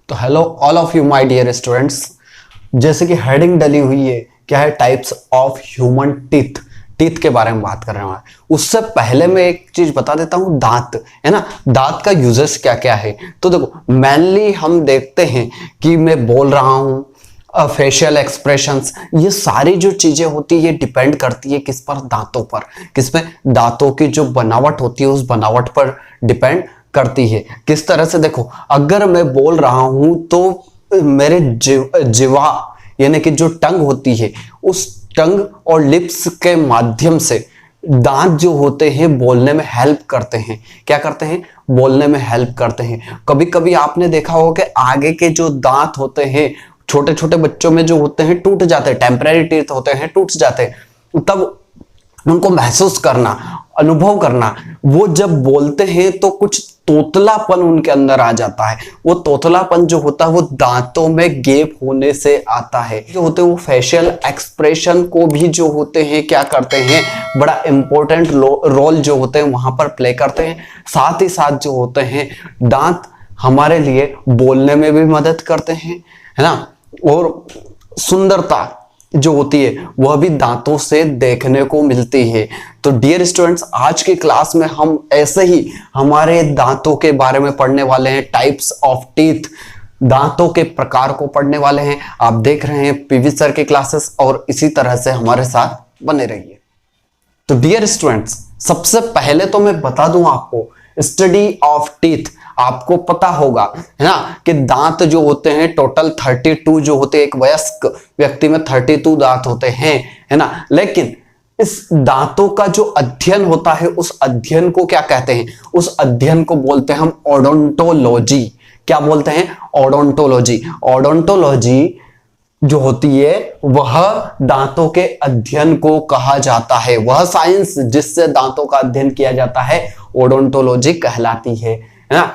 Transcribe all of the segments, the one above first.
तो hello all of you my dear students. जैसे कि हेडिंग डली हुई है, क्या है, types of human teeth. Teeth के बारे में बात कर रहे हैं। उससे पहले मैं एक चीज बता देता हूं, दांत है ना, दांत का यूजेस क्या क्या है। तो देखो मेनली हम देखते हैं कि मैं बोल रहा हूं, फेशियल एक्सप्रेशंस, ये सारी जो चीजें होती है ये डिपेंड करती है किस पर, दांतों पर। किसमें? दांतों की जो बनावट होती है उस बनावट पर डिपेंड करती है। किस तरह से? देखो अगर मैं बोल रहा हूं तो मेरे जिवा यानी कि जो टंग होती है, उस टंग और लिप्स के माध्यम से दांत जो होते हैं बोलने में हेल्प करते हैं। क्या करते हैं? बोलने में हेल्प करते हैं। कभी कभी आपने देखा होगा कि आगे के जो दांत होते हैं छोटे छोटे बच्चों में जो होते हैं टूट जाते हैं, टेम्परेरी टीथ होते हैं, टूट जाते हैं। तब उनको महसूस करना, अनुभव करना, वो जब बोलते हैं तो कुछ तोतलापन उनके अंदर आ जाता है। वो तोतलापन जो होता है वो दांतों में गैप होने से आता है। जो होते हैं वो फेशियल एक्सप्रेशन को भी जो होते हैं क्या करते हैं, बड़ा इंपॉर्टेंट रोल जो होते हैं वहां पर प्ले करते हैं। साथ ही साथ जो होते हैं दांत हमारे लिए बोलने में भी मदद करते हैं, है ना। और सुंदरता जो होती है वह भी दांतों से देखने को मिलती है। तो डियर स्टूडेंट्स, आज की क्लास में हम ऐसे ही हमारे दांतों के बारे में पढ़ने वाले हैं, टाइप्स ऑफ टीथ, दांतों के प्रकार को पढ़ने वाले हैं। आप देख रहे हैं पीवी सर की क्लासेस और इसी तरह से हमारे साथ बने रहिए। तो डियर स्टूडेंट्स, सबसे पहले तो मैं बता दूं आपको, स्टडी ऑफ टीथ आपको पता होगा, है ना, कि दांत जो होते हैं टोटल 32 जो होते हैं। एक वयस्क व्यक्ति में 32 दांत होते हैं, है ना। लेकिन इस दांतों का जो अध्ययन होता है उस अध्ययन को क्या कहते हैं? उस अध्ययन को बोलते हैं हम ओडोंटोलॉजी। क्या बोलते हैं? ओडोंटोलॉजी। ओडोंटोलॉजी जो होती है वह दांतों के अध्ययन को कहा जाता है। वह साइंस जिससे दांतों का अध्ययन किया जाता है ओडोंटोलॉजी कहलाती है ना।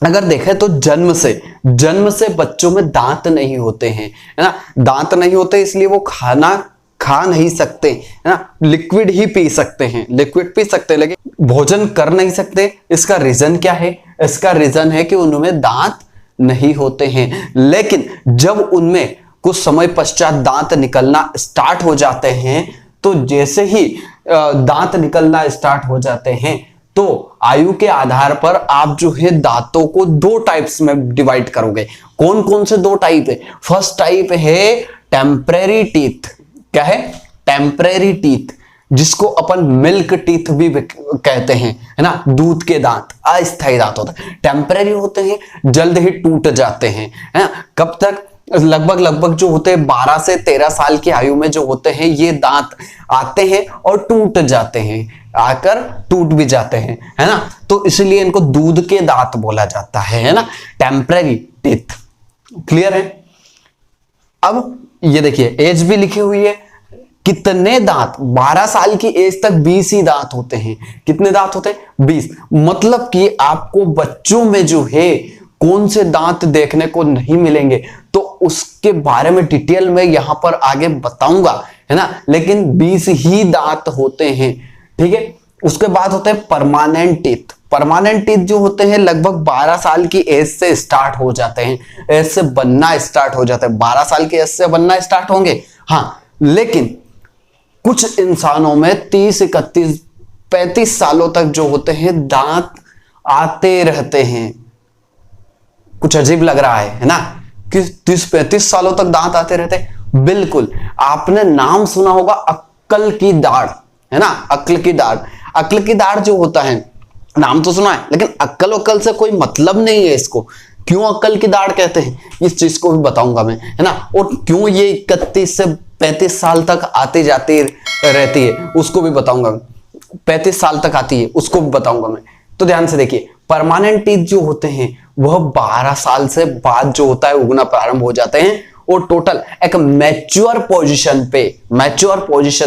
अगर देखें तो जन्म से बच्चों में दांत नहीं होते हैं, है ना। दांत नहीं होते इसलिए वो खाना खा नहीं सकते, है ना। लिक्विड ही पी सकते हैं, लिक्विड पी सकते हैं लेकिन भोजन कर नहीं सकते। इसका रीजन क्या है? इसका रीजन है कि उनमें दांत नहीं होते हैं। लेकिन जब उनमें कुछ समय पश्चात दांत निकलना स्टार्ट हो जाते हैं, तो जैसे ही दांत निकलना स्टार्ट हो जाते हैं तो आयु के आधार पर आप जो है दांतों को दो टाइप्स में डिवाइड करोगे। कौन कौन से दो टाइप है? फर्स्ट टाइप है टेम्परेरी टीथ। क्या है? टेम्परेरी टीथ, जिसको अपन मिल्क टीथ भी कहते हैं, है ना। दूध के दांत, अस्थायी दांत होते हैं, टेम्परेरी होते हैं, जल्द ही टूट जाते हैं, है ना। कब तक? लगभग जो होते हैं 12 से 13 साल की आयु में जो होते हैं ये दांत आते हैं और टूट जाते हैं, आकर टूट भी जाते हैं, है ना। तो इसलिए इनको दूध के दांत बोला जाता है ना, टेम्परेरी टीथ। क्लियर है? अब ये देखिए एज भी लिखी हुई है। कितने दांत? 12 साल की एज तक 20 ही दांत होते हैं। कितने दांत होते हैं? 20। मतलब कि आपको बच्चों में जो है कौन से दांत देखने को नहीं मिलेंगे तो उसके बारे में डिटेल में यहां पर आगे बताऊंगा, है ना। लेकिन 20 ही दांत होते हैं, ठीक है। उसके बाद होते हैं परमानेंट टीथ। परमानेंट टीथ जो होते हैं लगभग 12 साल की एज से स्टार्ट हो जाते हैं, एज से बनना स्टार्ट हो जाते हैं। 12 साल की एज से बनना स्टार्ट होंगे, हाँ। लेकिन कुछ इंसानों में 30, 31, 35 सालों तक जो होते हैं दांत आते रहते हैं। कुछ अजीब लग रहा है ना, कि 30-35 सालों तक दांत आते रहते हैं। बिल्कुल, आपने नाम सुना होगा अक्ल की दाढ़, है ना। अक्ल की दाढ़, अक्ल की दाढ़ जो होता है, नाम तो सुना है लेकिन अक्ल से कोई मतलब नहीं है इसको। क्यों अक्ल की दाढ़ कहते हैं इस चीज को भी बताऊंगा मैं, है ना। और क्यों ये 31 से 35 साल तक आती जाती रहती है उसको भी बताऊंगा मैं। 35 साल तक आती है उसको भी बताऊंगा मैं। तो ध्यान से देखिए, परमानेंट टीथ जो होते हैं वह 12 साल से बाद जो होता है उगना प्रारंभ हो जाते हैं और टोटल एक मैच्योर पोजीशन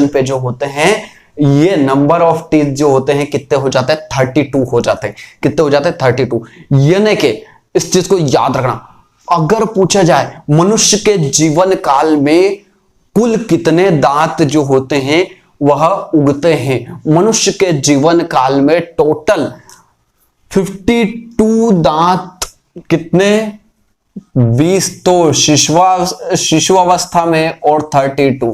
पे जो होते हैं ये नंबर ऑफ टीथ जो होते हैं कितने हो जाते हैं? 32 हो जाते हैं। कितने हो जाते हैं? 32। यानी कि इस चीज को याद रखना, अगर पूछा जाए मनुष्य के जीवन काल में कुल कितने दांत जो होते हैं वह उगते हैं, मनुष्य के जीवन काल में टोटल 52 दांत कितने 20 तो शिशु अवस्था में और 32,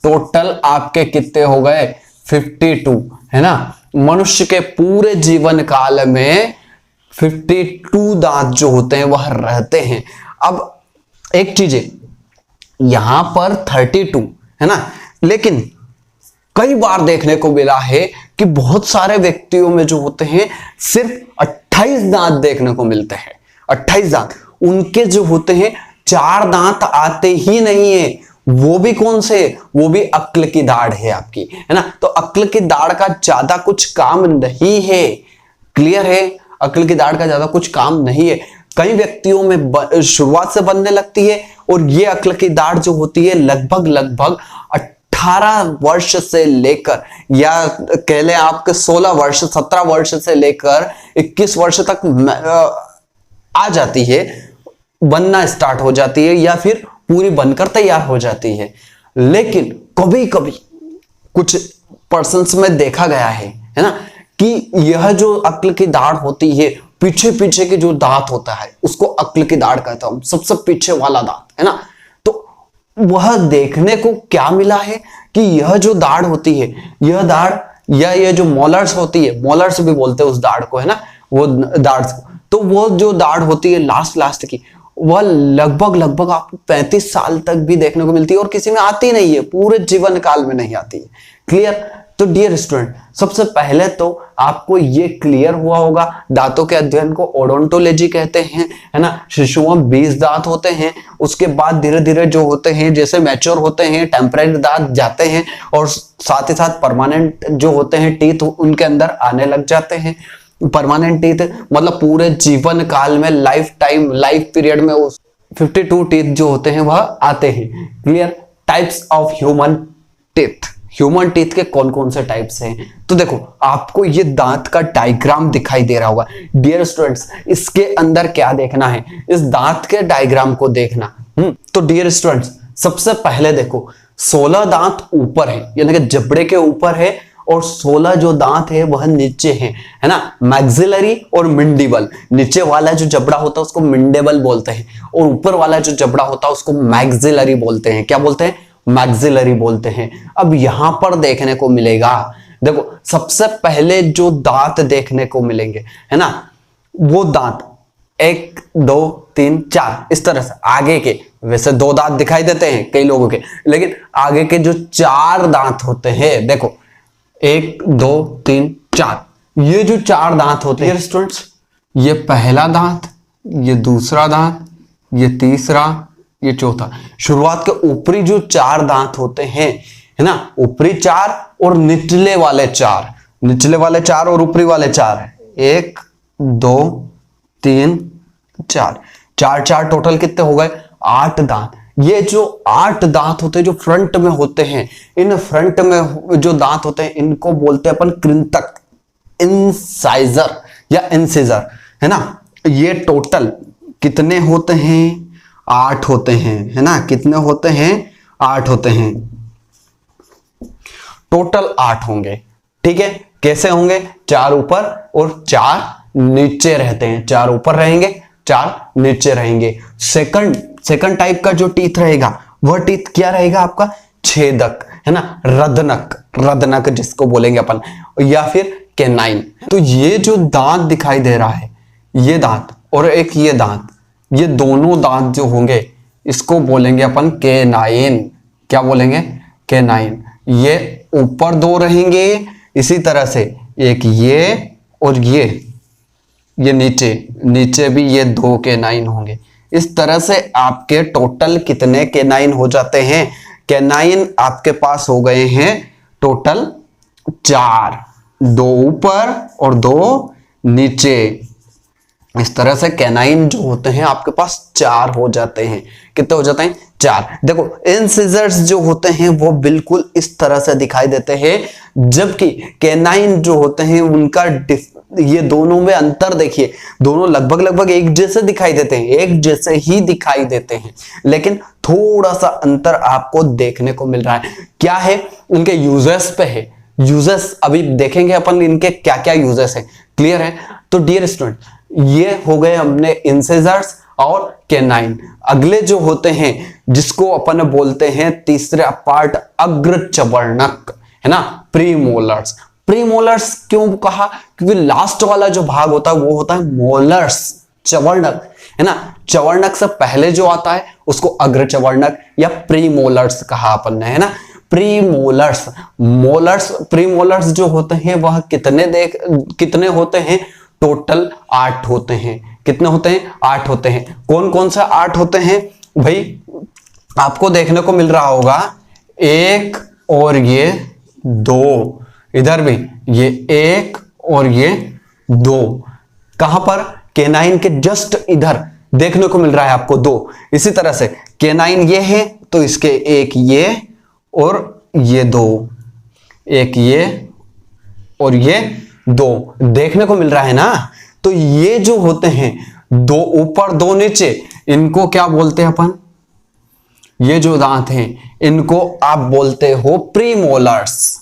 टोटल आपके कितने हो गए? 52, है ना। मनुष्य के पूरे जीवन काल में 52 दांत जो होते हैं वह रहते हैं। अब एक चीज है, यहां पर 32 है ना, लेकिन कई बार देखने को मिला है कि बहुत सारे व्यक्तियों में जो होते हैं सिर्फ 28 दांत देखने को मिलते हैं। 28 दांत, उनके जो होते हैं 4 दांत आते ही नहीं है। वो भी कौन से? वो भी अक्ल की दाढ़ है आपकी, है ना। तो अक्ल की दाढ़ का ज्यादा कुछ काम नहीं है, क्लियर है। अक्ल की दाढ़ का ज्यादा कुछ काम नहीं है। कई व्यक्तियों में शुरुआत से बनने लगती है और ये अक्ल की दाढ़ जो होती है लगभग 18 वर्ष से लेकर, या कह लें आपके 16 वर्ष 17 वर्ष से लेकर 21 वर्ष तक आ जाती है, बनना स्टार्ट हो जाती है, या फिर पूरी बनकर तैयार हो जाती है। लेकिन कभी कभी कुछ पर्सन्स में देखा गया है ना, कि यह जो अक्ल की दाढ़ होती है, पीछे पीछे के जो दांत होता है उसको अक्ल की दाढ़ कहता हूं, सबसे पीछे वाला दांत, है ना। तो वह देखने को क्या मिला है कि यह जो दाढ़ होती है, यह दाढ़ या यह जो मोलर्स होती है, मोलर्स भी बोलते हैं उस दाढ़ को, है ना, वो दाढ़, तो वो जो दाढ़ होती है लास्ट की, वह लगभग आपको 35 साल तक भी देखने को मिलती है और किसी में आती नहीं है, पूरे जीवन काल में नहीं आती है। क्लियर। तो डियर स्टूडेंट, सबसे पहले तो आपको ये क्लियर हुआ होगा, दांतों के अध्ययन को ओडोंटोलॉजी कहते हैं, है ना। शिशुओं में 20 दांत होते हैं, उसके बाद धीरे धीरे जो होते हैं, जैसे मैच्योर होते हैं, टेम्परेरी दांत जाते हैं, और साथ ही साथ परमानेंट जो होते हैं टीथ उनके अंदर आने लग जाते हैं। परमानेंट टीथ मतलब पूरे जीवन काल में, लाइफ पीरियड में 52 टीथ जो होते हैं वह आते हैं। Clear. Types of human teeth, human teeth के कौन कौन से टाइप्स हैं? तो देखो, आपको ये दांत का डायग्राम दिखाई दे रहा होगा। डियर स्टूडेंट्स, इसके अंदर क्या देखना है? इस दांत के डायग्राम को देखना। तो डियर स्टूडेंट्स, सबसे पहले देखो, 16 दांत ऊपर है, यानी कि जबड़े के ऊपर है, और 16 जो दांत है वह नीचे है ना। मैक्सिलरी और मिंडिबल, नीचे वाला जो जबड़ा होता है उसको मिंडिबल बोलते हैं, और ऊपर वाला जो जबड़ा होता है उसको मैक्सिलरी बोलते हैं। क्या बोलते हैं? मैक्सिलरी बोलते हैं। अब यहां पर देखने को मिलेगा, देखो, सबसे पहले जो दांत देखने को मिलेंगे, है ना, वो दांत 1 2 3 4 इस तरह से आगे के, वैसे 2 दांत दिखाई देते हैं कई लोगों के, लेकिन आगे के जो 4 दांत होते हैं, देखो 1 2 3 4, ये जो 4 दांत होते हैं स्टूडेंट्स, ये पहला दांत, ये दूसरा दांत, ये तीसरा, ये चौथा। शुरुआत के ऊपरी जो 4 दांत होते हैं, है ना, ऊपरी 4 और निचले वाले 4, निचले वाले 4 और ऊपरी वाले 4 है। 1 2 3 4, 4 टोटल कितने हो गए? 8 दांत। ये जो 8 दांत होते हैं जो फ्रंट में होते हैं, इन फ्रंट में जो दांत होते हैं इनको बोलते हैं अपन कृंतक, इंसाइजर या इंसिजर, है ना। ये टोटल कितने होते हैं? 8 होते हैं, है ना। कितने होते हैं? 8 होते हैं, टोटल 8 होंगे। ठीक है। कैसे होंगे? 4 ऊपर और 4 नीचे रहते हैं, 4 ऊपर रहेंगे, 4 नीचे रहेंगे। सेकंड टाइप का जो टीथ रहेगा, वह टीथ क्या रहेगा आपका? छेदक, है ना, रदनक जिसको बोलेंगे अपन, या फिर कैनाइन। तो ये जो दांत दिखाई दे रहा है, ये दांत और एक ये दांत, ये दोनों दांत जो होंगे इसको बोलेंगे अपन कैनाइन। क्या बोलेंगे? कैनाइन। ये ऊपर 2 रहेंगे, इसी तरह से एक ये और ये नीचे भी ये 2 कैनाइन होंगे। इस तरह से आपके टोटल कितने कैनाइन हो जाते हैं? कैनाइन आपके पास हो गए हैं टोटल 4, 2 ऊपर और 2 नीचे। इस तरह से कैनाइन जो होते हैं आपके पास 4 हो जाते हैं। कितने हो जाते हैं? 4। देखो, इंसिजर्स जो होते हैं वो बिल्कुल इस तरह से दिखाई देते हैं, जबकि कैनाइन जो होते हैं उनका ये दोनों में अंतर देखिए, दोनों लगभग एक जैसे दिखाई देते हैं, एक जैसे ही दिखाई देते हैं, लेकिन थोड़ा सा अंतर आपको देखने को मिल रहा है। क्या है? उनके यूजेस पे है। यूजेस अभी देखेंगे अपन, इनके क्या क्या यूजेस है। क्लियर है? तो डियर स्टूडेंट, ये हो गए हमने इंसिजर्स और कैनाइन। अगले जो होते हैं जिसको अपन बोलते हैं तीसरे पार्ट अग्र चवर्णक, है ना, प्रीमोलर्स। प्रीमोलर्स क्यों कहा, क्योंकि लास्ट वाला जो भाग होता है वो होता है मोलर्स, चवर्णक, है ना। चवर्णक से पहले जो आता है उसको अग्र चवर्णक या प्रीमोलर्स कहा अपन ने, है ना। प्रीमोलर्स, मोलर्स, प्रीमोलर्स जो होते हैं वह कितने होते हैं, टोटल 8 होते हैं। कितने होते हैं, 8 होते हैं। कौन कौन सा 8 होते हैं भाई, आपको देखने को मिल रहा होगा 1 और ये 2, इधर भी ये 1 और ये 2, कहां पर, कैनाइन के जस्ट इधर देखने को मिल रहा है आपको 2। इसी तरह से कैनाइन ये है तो इसके एक ये और ये 2, एक ये और ये 2 देखने को मिल रहा है ना। तो ये जो होते हैं 2 ऊपर 2 नीचे, इनको क्या बोलते हैं अपन, ये जो दांत हैं इनको आप बोलते हो प्रीमोलर्स।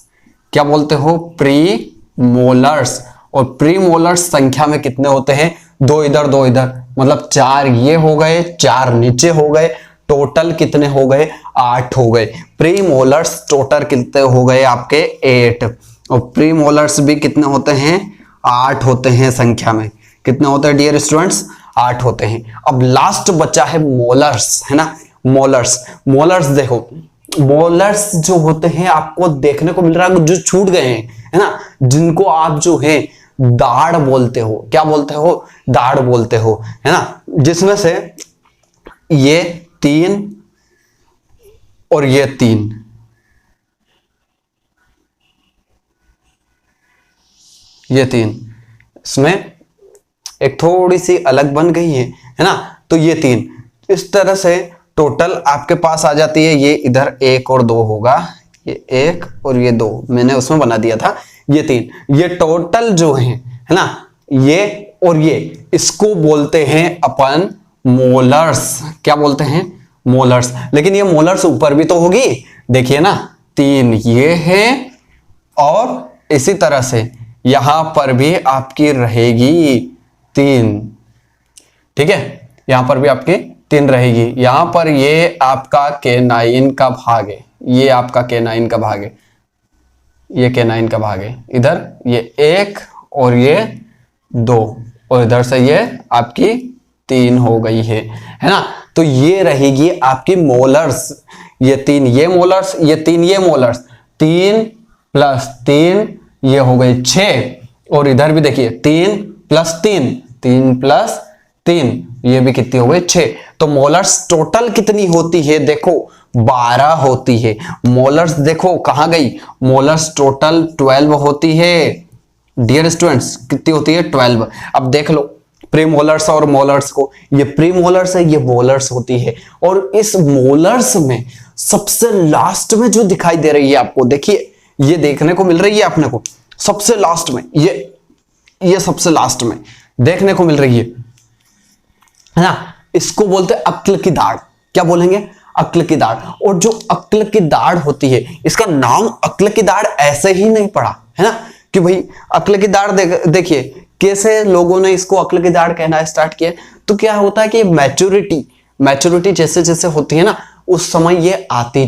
क्या बोलते हो, प्रीमोलर्स। और प्रीमोलर्स संख्या में कितने होते हैं, 2 इधर 2 इधर, मतलब 4 ये हो गए, 4 नीचे हो गए, टोटल कितने हो गए, 8 हो गए। प्रीमोलर्स टोटल कितने हो गए आपके 8, और प्रीमोलर्स भी कितने होते हैं, 8 होते हैं संख्या में। कितने होते हैं डियर स्टूडेंट्स, 8 होते हैं। अब लास्ट बचा है मोलर्स, है ना, मोलर्स। मोलर्स देखो, मोलर्स जो होते हैं आपको देखने को मिल रहा है जो छूट गए हैं, है ना, जिनको आप जो है दाढ़ बोलते हो। क्या बोलते हो, दाढ़ बोलते हो, है ना। जिसमें से ये 3 और ये 3, ये 3, इसमें एक थोड़ी सी अलग बन गई है ना। तो ये 3 इस तरह से टोटल आपके पास आ जाती है। ये इधर 1 और 2 होगा, ये 1 और ये 2 मैंने उसमें बना दिया था, ये 3। ये टोटल जो है ना, ये और ये, इसको बोलते हैं अपन मोलर्स। क्या बोलते हैं, मोलर्स। लेकिन ये मोलर्स ऊपर भी तो होगी, देखिए ना, 3 ये है और इसी तरह से यहां पर भी आपकी रहेगी 3, ठीक है, यहां पर भी आपकी 3 रहेगी। यहां पर ये आपका कैनाइन का भाग है, ये आपका कैनाइन का भाग है, ये कैनाइन का भाग है। इधर ये 1 और ये 2 और इधर से ये आपकी 3 हो गई है ना। तो ये रहेगी आपकी मोलर्स। ये 3 ये मोलर्स, ये 3 ये मोलर्स, 3 + 3 ये हो गए 6। और इधर भी देखिए 3 + 3, 3 + 3 ये भी कितनी हो गई, 6। तो मोलर्स टोटल कितनी होती है, देखो 12 होती है। मोलर्स देखो कहां गई, मोलर्स टोटल 12 होती है डियर स्टूडेंट्स। कितनी होती है, 12। अब देख लो प्रीमोलर्स और मोलर्स को, ये प्रीमोलर्स है, ये मोलर्स होती है। और इस मोलर्स में सबसे लास्ट में जो दिखाई दे रही है आपको, देखिए ये देखने को मिल रही है अपने को सबसे लास्ट में, ये सबसे लास्ट में देखने को मिल रही है ना। इसको बोलते हैं अक्ल की दाढ़। क्या बोलेंगे, अक्ल की दाढ़। और जो अक्ल की दाढ़ होती है, इसका नाम अक्ल की दाढ़ ऐसे ही नहीं पड़ा, है ना, कि भाई अक्ल की दाढ़ देखिए कैसे लोगों ने इसको अक्ल की दाढ़ कहना स्टार्ट किया। तो क्या होता है कि मैच्योरिटी जैसे जैसे होती है ना, उस समय ये आती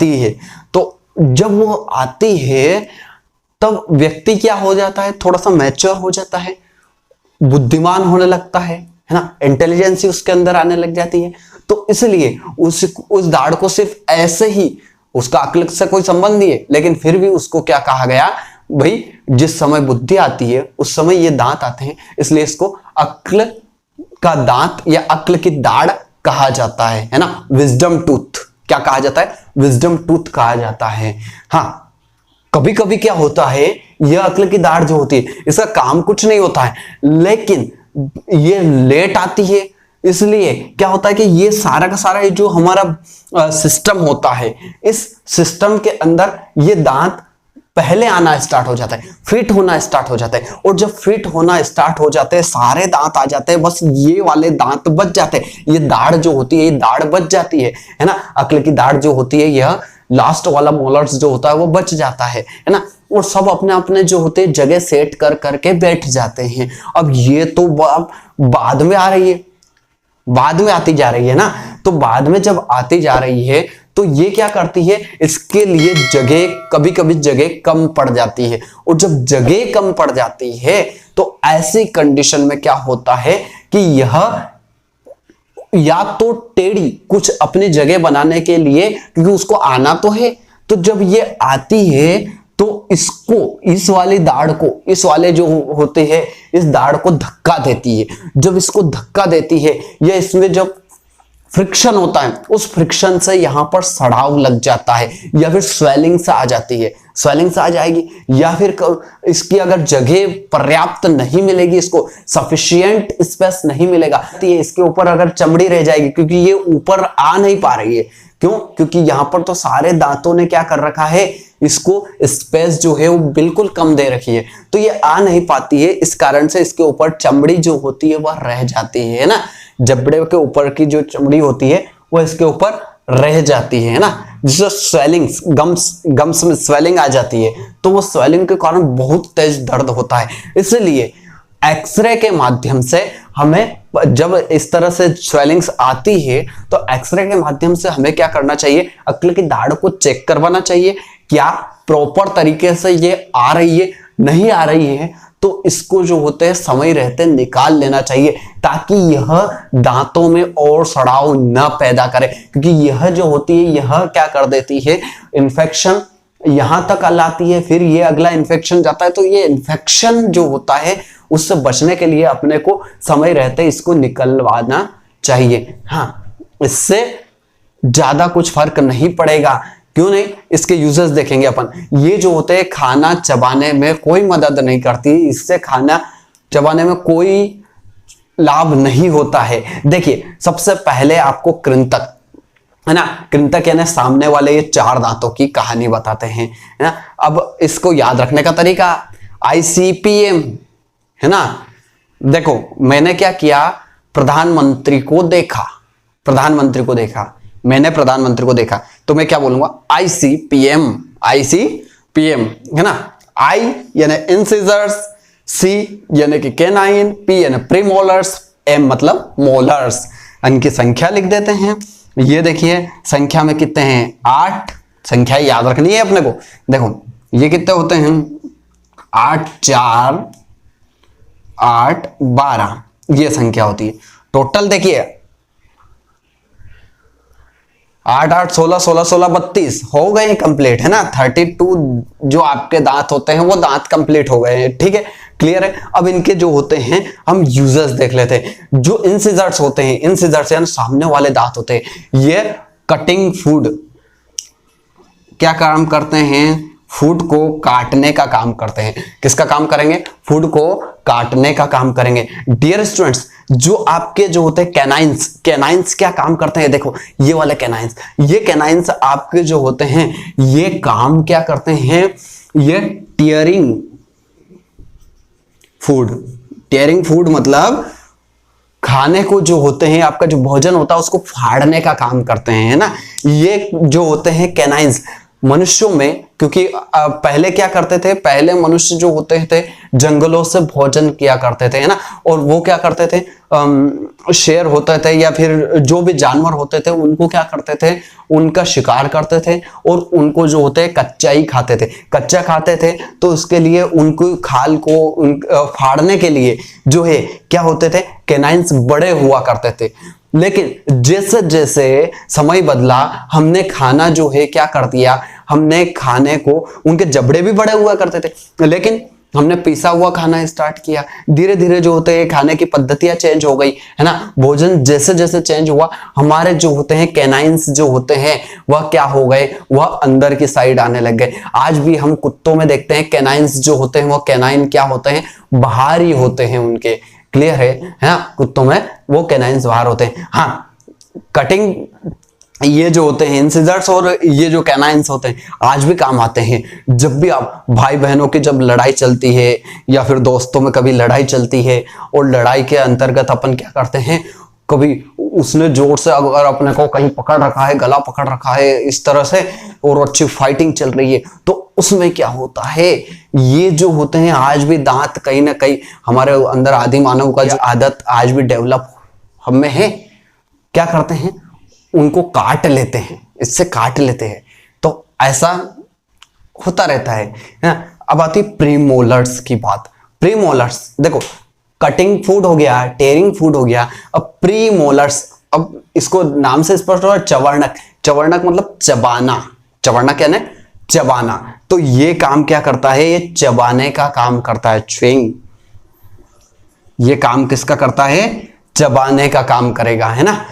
है। तो जब वो आती है तब व्यक्ति क्या हो जाता है, थोड़ा सा मैच्योर हो जाता है, बुद्धिमान होने लगता है ना, इंटेलिजेंसी उसके अंदर आने लग जाती है। तो इसलिए उस दाढ़ को सिर्फ ऐसे ही, उसका अक्ल से कोई संबंध नहीं है, लेकिन फिर भी उसको क्या कहा गया भाई, जिस समय बुद्धि आती है उस समय ये दांत आते हैं, इसलिए इसको अक्ल का दांत या अक्ल की दाढ़ कहा जाता है ना। विजडम टूथ, क्या कहा जाता है, विजडम टूथ कहा जाता है। हाँ, कभी कभी क्या होता है, यह अक्ल की दाढ़ जो होती है इसका काम कुछ नहीं होता है, लेकिन ये लेट आती है, इसलिए क्या होता है कि ये सारा का सारा जो हमारा सिस्टम होता है, इस सिस्टम के अंदर ये दांत पहले आना स्टार्ट हो जाता है, फिट होना स्टार्ट हो जाता है। और जब फिट होना स्टार्ट हो जाते हैं, सारे दांत आ जाते हैं, बस ये वाले दांत बच जाते हैं। ये दाढ़ जो होती है, ये दाढ़ बच जाती है ना। अक्ल की दाढ़ जो होती है, यह लास्ट वाला मोलर्स जो होता है वो बच जाता है ना। और सब अपने अपने जो होते हैं जगह सेट कर करके बैठ जाते हैं। अब ये तो बाद में आ रही है, बाद में आती जा रही है ना, तो बाद में जब आती जा रही है तो ये क्या करती है, इसके लिए जगह, कभी कभी जगह कम पड़ जाती है, और जब जगह कम पड़ जाती है तो ऐसी कंडीशन में क्या होता है कि यह या तो टेढ़ी कुछ अपनी जगह बनाने के लिए, क्योंकि उसको आना तो है, तो जब ये आती है तो इसको, इस वाली दाढ़ को, इस वाले जो होते हैं इस दाढ़ को धक्का देती है। जब इसको धक्का देती है या इसमें जब फ्रिक्शन होता है, उस फ्रिक्शन से यहां पर सड़ाव लग जाता है, या फिर स्वेलिंग से आ जाती है, स्वेलिंग से आ जाएगी, या फिर इसकी अगर जगह पर्याप्त नहीं मिलेगी, इसको सफिशिएंट स्पेस नहीं मिलेगा, तो ये इसके ऊपर अगर चमड़ी रह जाएगी, क्योंकि ये ऊपर आ नहीं पा रही है। क्यों? क्योंकि यहां पर तो सारे दांतों ने क्या कर रखा है, इसको स्पेस जो है वो बिल्कुल कम दे रखी है, तो ये आ नहीं पाती है। इस कारण से इसके ऊपर चमड़ी जो होती है वह रह जाती है ना, जबड़े के ऊपर की जो चमड़ी होती है वो इसके ऊपर रह जाती है ना, जिससे स्वेलिंग, गम्स में स्वेलिंग आ जाती है, तो वो स्वेलिंग के कारण बहुत तेज दर्द होता है। इसलिए एक्सरे के माध्यम से हमें, जब इस तरह से स्वेलिंग्स आती है तो एक्सरे के माध्यम से हमें क्या करना चाहिए, अक्ल की दाढ़ को चेक करवाना चाहिए, क्या प्रॉपर तरीके से ये आ रही है, नहीं आ रही है तो इसको जो होते हैं समय रहते निकाल लेना चाहिए, ताकि यह दांतों में और सड़ाव न पैदा करे, क्योंकि यह जो होती है यह क्या कर देती है, इन्फेक्शन यहां तक लाती है, फिर ये अगला इन्फेक्शन जाता है, तो ये इन्फेक्शन जो होता है उससे बचने के लिए अपने को समय रहते इसको निकलवाना चाहिए। हाँ, इससे ज्यादा कुछ फर्क नहीं पड़ेगा। क्यों नहीं? इसके यूजेस देखेंगे अपन। ये जो होते हैं खाना चबाने में कोई मदद नहीं करती, इससे खाना चबाने में कोई लाभ नहीं होता है। देखिए, सबसे पहले आपको कृंतक, है ना, कृंतक यानी सामने वाले ये चार दांतों की कहानी बताते हैं, है ना। अब इसको याद रखने का तरीका ICPM, है ना। देखो, मैंने क्या किया, प्रधानमंत्री को देखा, मैंने प्रधानमंत्री को देखा, तो मैं क्या बोलूंगा, ICPM, है ना। I यानी इंसिजर्स, C यानी कि कैनाइन, P यानी प्रीमोलर्स, M मतलब मोलर्स। इनकी संख्या लिख देते हैं। ये देखिए संख्या में कितने हैं, 8, संख्या याद रखनी है अपने को। देखो ये कितने होते हैं, 8 4 8 12, ये संख्या होती है। टोटल देखिए 8 8 16 16 16 32 हो गए कंप्लीट, है ना। 32 जो आपके दांत होते हैं वो दांत कंप्लीट हो गए हैं, ठीक है, क्लियर है। अब इनके जो होते हैं हम यूजर्स देख लेते हैं। जो इंसिजर्स होते हैं, इंसिजर्स यानी सामने वाले दांत होते हैं, ये कटिंग फूड क्या काम करते हैं, फूड को काटने का काम करते हैं। किसका काम करेंगे, फूड को काटने का काम करेंगे। डियर स्टूडेंट्स, जो आपके जो होते हैं कैनाइंस क्या काम करते हैं, देखो ये वाले कैनाइंस आपके जो होते हैं ये काम क्या करते हैं, ये टीयरिंग फूड मतलब खाने को जो होते हैं, आपका जो भोजन होता है उसको फाड़ने का काम करते हैं, है ना। ये जो होते हैं कैनाइंस मनुष्यों में, क्योंकि पहले क्या करते थे, पहले मनुष्य जो होते थे जंगलों से भोजन किया करते थे, है ना। और वो क्या करते थे, शेर होते थे या फिर जो भी जानवर होते थे उनको क्या करते थे, उनका शिकार करते थे और उनको जो होते कच्चा ही खाते थे। तो उसके लिए उनको खाल को फाड़ने के लिए जो है क्या होते थे, कैनाइंस बड़े हुआ करते थे। लेकिन जैसे जैसे समय बदला, हमने खाना जो है क्या कर दिया, हमने खाने को, उनके जबड़े भी बड़े हुआ करते थे लेकिन हमने पिसा हुआ खाना स्टार्ट किया। धीरे धीरे जो होते हैं खाने की पद्धतियां चेंज हो गई, है ना। भोजन जैसे जैसे चेंज हुआ, हमारे जो होते हैं कैनाइंस जो होते हैं वह क्या हो गए, वह अंदर की साइड आने लग गए। आज भी हम कुत्तों में देखते हैं कैनाइंस जो होते हैं, वो कैनाइन क्या होते हैं, बाहर ही होते हैं उनके, क्लियर है ना। कुत्तों में वो कैनाइंस बाहर होते हैं। हाँ, कटिंग ये जो होते हैं इंसिजर्स और ये जो कैनाइंस होते हैं आज भी काम आते हैं। जब भी आप भाई बहनों की जब लड़ाई चलती है या फिर दोस्तों में कभी लड़ाई चलती है, और लड़ाई के अंतर्गत अपन क्या करते हैं, कभी उसने जोर से अगर अपने को कहीं पकड़ रखा है, गला पकड़ रखा है इस तरह से, और अच्छी फाइटिंग चल रही है, तो उसमें क्या होता है, ये जो होते हैं आज भी दांत कहीं ना कहीं हमारे अंदर आदि मानव का जो आदत आज भी डेवलप हम में है, क्या करते हैं, उनको काट लेते हैं, इससे काट लेते हैं। तो ऐसा होता रहता है ना। अब आती प्रीमोलर्स की बात। प्रीमोलर्स देखो, कटिंग फूड हो गया, टेयरिंग फूड हो गया, अब प्रीमोलर्स, अब इसको नाम से स्पष्ट हो रहा है, चवर्णक। चवर्णक मतलब चबाना, चवर्णक यानी चबाना। तो ये काम क्या करता है, ये चबाने का काम करता है, च्युइंग। ये काम किसका करता है, चबाने का काम करेगा, है ना,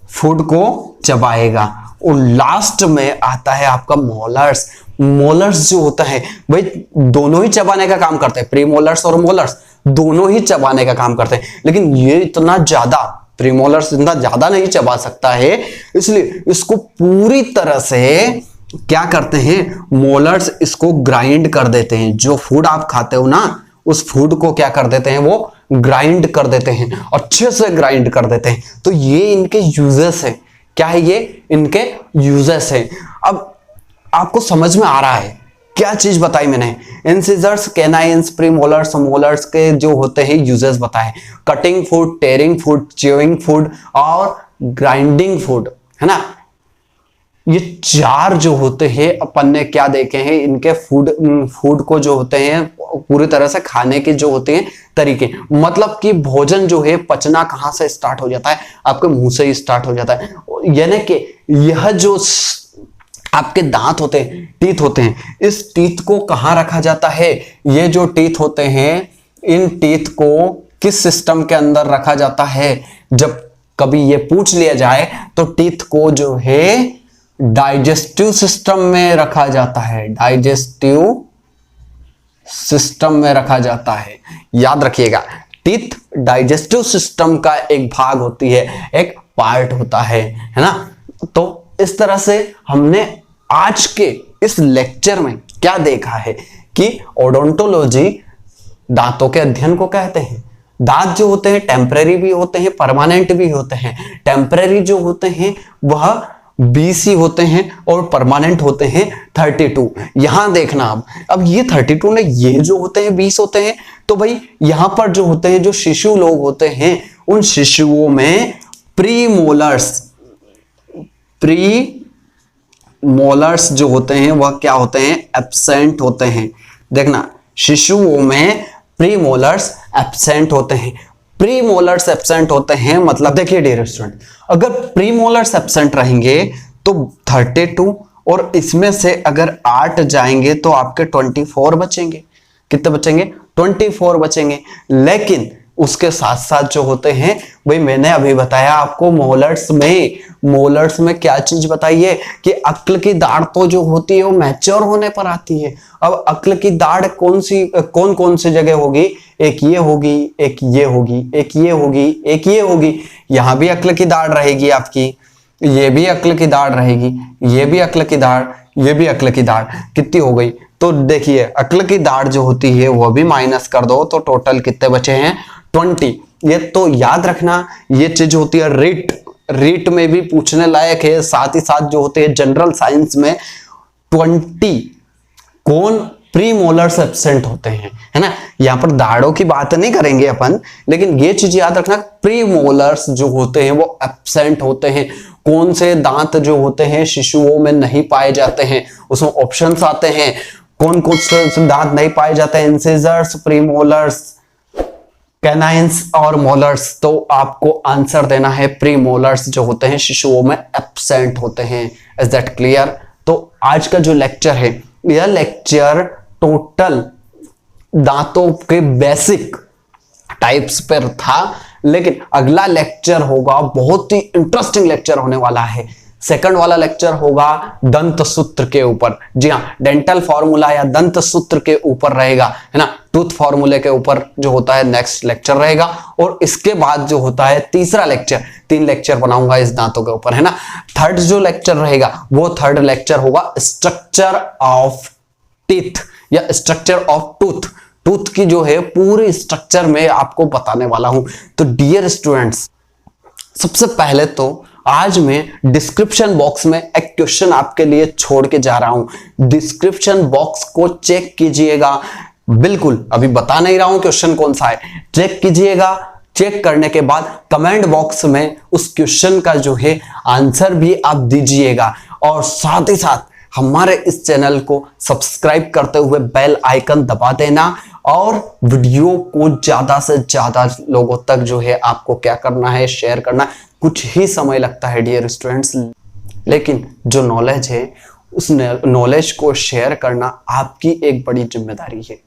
फूड को चबाएगा। और लास्ट में आता है आपका मोलर्स। मोलर्स जो होता है भाई, दोनों ही चबाने का काम करते हैं, प्रीमोलर्स और मोलर्स दोनों ही चबाने का काम करते हैं, लेकिन ये इतना ज्यादा, प्रीमोलर्स इतना ज्यादा नहीं चबा सकता है, इसलिए इसको पूरी तरह से क्या करते हैं, मोलर्स इसको ग्राइंड कर देते हैं। जो फूड आप खाते हो ना, उस फूड को क्या कर देते हैं, वो ग्राइंड कर देते हैं, अच्छे से ग्राइंड कर देते हैं। तो ये इनके यूजेस है। क्या है ये, इनके यूजेस है। अब आपको समझ में आ रहा है क्या चीज बताई मैंने, इंसिजर्स, कैनाइंस, प्रीमोलर्स, मोलर्स के जो होते हैं यूजेस बताए, cutting food, tearing food, chewing food और ग्राइंडिंग फूड, है ना। ये चार जो होते हैं अपन ने क्या देखे हैं, इनके फूड को जो होते हैं पूरी तरह से खाने के जो होते हैं तरीके, मतलब कि भोजन जो है पचना कहां से स्टार्ट हो जाता है, आपके मुंह से ही स्टार्ट हो जाता है। यानी कि यह जो आपके दांत होते हैं, टीथ होते हैं, इस टीथ को कहां रखा जाता है, ये जो टीथ होते हैं, इन टीथ को किस सिस्टम के अंदर रखा जाता है। जब कभी ये पूछ लिया जाए तो टीथ को जो है डाइजेस्टिव सिस्टम में रखा जाता है, डाइजेस्टिव सिस्टम में रखा जाता है। याद रखिएगा, टीथ डाइजेस्टिव सिस्टम का एक भाग होती है, एक पार्ट होता है ना। तो इस तरह से हमने आज के इस लेक्चर में क्या देखा है कि ओडोंटोलॉजी दांतों के अध्ययन को कहते हैं। दांत जो होते हैं टेम्परेरी भी होते हैं, परमानेंट भी होते हैं। टेम्परेरी जो होते हैं वह 20 ही होते हैं और परमानेंट होते हैं 32। यहां देखना, अब ये 32 ने ये जो होते हैं 20 होते हैं, तो भाई यहां पर जो होते हैं, जो शिशु लोग होते हैं, उन शिशुओं में प्रीमोलर्स जो होते हैं वह क्या होते हैं, एब्सेंट होते हैं। देखना, शिशुओं में प्रीमोलर्स एब्सेंट होते हैं। प्रीमोलर्स एब्सेंट होते हैं मतलब, देखिए डियर स्टूडेंट, अगर प्रीमोलर्स एब्सेंट रहेंगे तो 32 और इसमें से अगर 8 जाएंगे तो आपके 24 बचेंगे। कितने बचेंगे, 24 बचेंगे। लेकिन उसके साथ साथ जो होते हैं, भाई मैंने अभी बताया आपको मोलर्स में क्या चीज बताई है कि अक्ल की दाढ़ तो जो होती है वो मैच्योर होने पर आती है। अब अक्ल की दाढ़ कौन सी जगह होगी, एक ये होगी, एक ये होगी, एक ये होगी, एक ये होगी। यहां भी अक्ल की दाढ़ रहेगी आपकी, ये भी अक्ल की दाढ़ रहेगी, ये भी अक्ल की दाढ़, ये भी अक्ल की दाढ़। कितनी हो गई, तो देखिए अक्ल की दाढ़ जो होती है वो भी माइनस कर दो तो टोटल कितने बचे हैं, 20। ये तो याद रखना, ये चीज होती है रीट में भी पूछने लायक है। साथ ही साथ जो होते हैं जनरल साइंस में 20 कौन प्रीमोलर्स एब्सेंट होते हैं, है ना। यहां पर दाढ़ों की बात नहीं करेंगे अपन, लेकिन ये चीज याद रखना, प्रीमोलर्स जो होते हैं वो एब्सेंट होते हैं। कौन से दांत जो होते हैं शिशुओं में नहीं पाए जाते हैं, उसमें ऑप्शंस आते हैं, कौन कौन से दांत नहीं पाए जाते हैं, इंसिजर्स, प्रीमोलर्स, कैनाइंस और मोलर्स। तो आपको आंसर देना है प्रीमोलर्स जो होते हैं शिशुओं में एब्सेंट होते हैं। Is that clear. तो आज का जो लेक्चर है, यह लेक्चर टोटल दांतों के बेसिक टाइप्स पर था, लेकिन अगला लेक्चर होगा, बहुत ही इंटरेस्टिंग लेक्चर होने वाला है। सेकंड वाला लेक्चर होगा दंत सूत्र के ऊपर। जी हाँ, डेंटल फॉर्मूला या दंत सूत्र के ऊपर रहेगा, है ना। टूथ फॉर्मूले के ऊपर जो होता है नेक्स्ट लेक्चर रहेगा। और इसके बाद जो होता है तीसरा लेक्चर, 3 लेक्चर बनाऊंगा इस दांतों के ऊपर, है ना। थर्ड जो लेक्चर रहेगा वो थर्ड लेक्चर होगा स्ट्रक्चर ऑफ टीथ या स्ट्रक्चर ऑफ टूथ। टूथ की जो है पूरी स्ट्रक्चर में आपको बताने वाला हूं। तो डियर स्टूडेंट्स, सबसे पहले तो आज मैं डिस्क्रिप्शन बॉक्स में एक क्वेश्चन आपके लिए छोड़ के जा रहा हूं। डिस्क्रिप्शन बॉक्स को चेक कीजिएगा, बिल्कुल अभी बता नहीं रहा हूं क्वेश्चन कौन सा है, चेक कीजिएगा। चेक करने के बाद कमेंट बॉक्स में उस क्वेश्चन का जो है आंसर भी आप दीजिएगा, और साथ ही साथ हमारे इस चैनल को सब्सक्राइब करते हुए बेल आइकन दबा देना, और वीडियो को ज्यादा से ज्यादा लोगों तक जो है आपको क्या करना है, शेयर करना। कुछ ही समय लगता है डियर स्टूडेंट्स, लेकिन जो नॉलेज है उस नॉलेज को शेयर करना आपकी एक बड़ी जिम्मेदारी है।